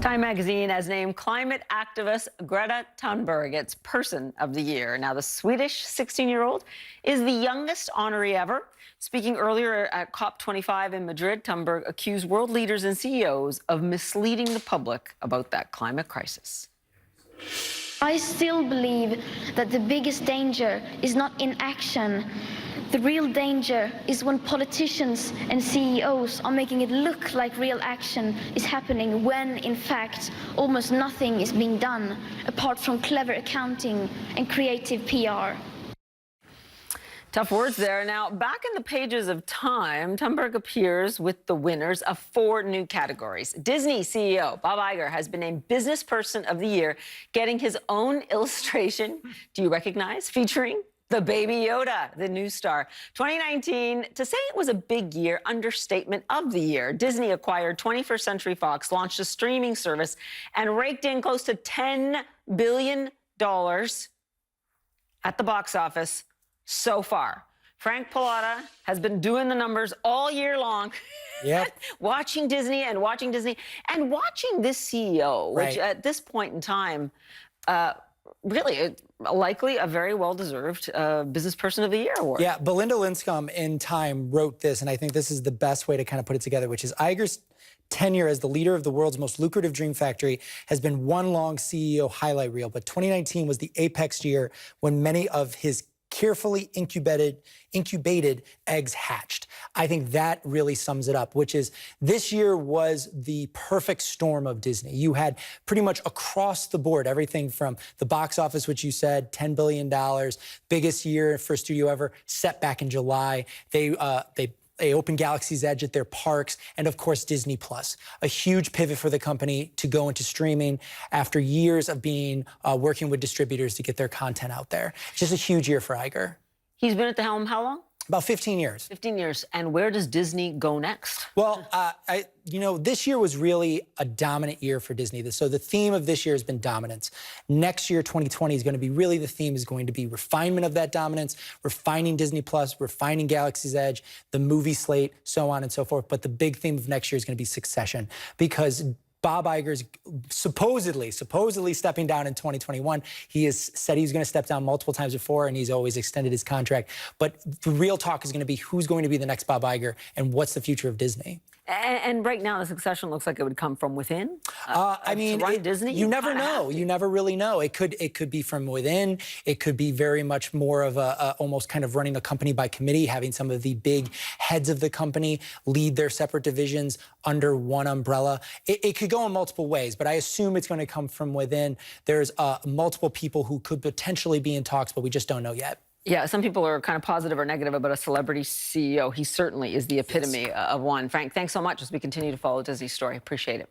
Time magazine has named climate activist Greta Thunberg its Person of the Year. Now, the Swedish 16-year-old is the youngest honoree ever. Speaking earlier at COP25 in Madrid, Thunberg accused world leaders and CEOs of misleading the public about that climate crisis. I still believe that the biggest danger is not inaction. The real danger is when politicians and CEOs are making it look like real action is happening when, in fact, almost nothing is being done apart from clever accounting and creative PR. Tough words there. Now, back in the pages of Time, Thunberg appears with the winners of 4 new categories. Disney CEO Bob Iger has been named Businessperson of the Year, getting his own illustration, do you recognize, featuring the Baby Yoda, the new star. 2019, to say it was a big year, understatement of the year. Disney acquired 21st Century Fox, launched a streaming service, and raked in close to $10 billion at the box office so far. Frank Pallotta has been doing the numbers all year long. Yep. watching Disney and watching this CEO, which at this point in time, really, likely a very well-deserved Business Person of the Year award. Yeah, Belinda Linscomb in Time wrote this, and I think this is the best way to kind of put it together, which is Iger's tenure as the leader of the world's most lucrative dream factory has been one long CEO highlight reel, but 2019 was the apex year when many of his carefully incubated eggs hatched. I think that really sums it up, which is this year was the perfect storm of Disney. You had pretty much across the board, everything from the box office, which you said, $10 billion, biggest year for a studio ever, set back in July. They opened Galaxy's Edge at their parks, and of course, Disney Plus, a huge pivot for the company to go into streaming after years of being working with distributors to get their content out there. It's just a huge year for Iger. He's been at the helm how long? About 15 years. 15 years. And where does Disney go next? Well, this year was really a dominant year for Disney. So the theme of this year has been dominance. Next year, 2020, is going to be really the theme is going to be refinement of that dominance, refining Disney Plus, refining Galaxy's Edge, the movie slate, so on and so forth. But the big theme of next year is going to be succession, because Bob Iger's supposedly stepping down in 2021. He has said he's going to step down multiple times before, and he's always extended his contract. But the real talk is going to be who's going to be the next Bob Iger and what's the future of Disney. And right now, the succession looks like it would come from within. I mean, Disney. You never know. You never really know. It could be from within. It could be very much more of a almost kind of running a company by committee, having some of the big heads of the company lead their separate divisions under one umbrella. It could go in multiple ways, but I assume it's going to come from within. There's multiple people who could potentially be in talks, but we just don't know yet. Yeah, some people are kind of positive or negative about a celebrity CEO. He certainly is the epitome of one. Frank, thanks so much as we continue to follow Disney's story. Appreciate it.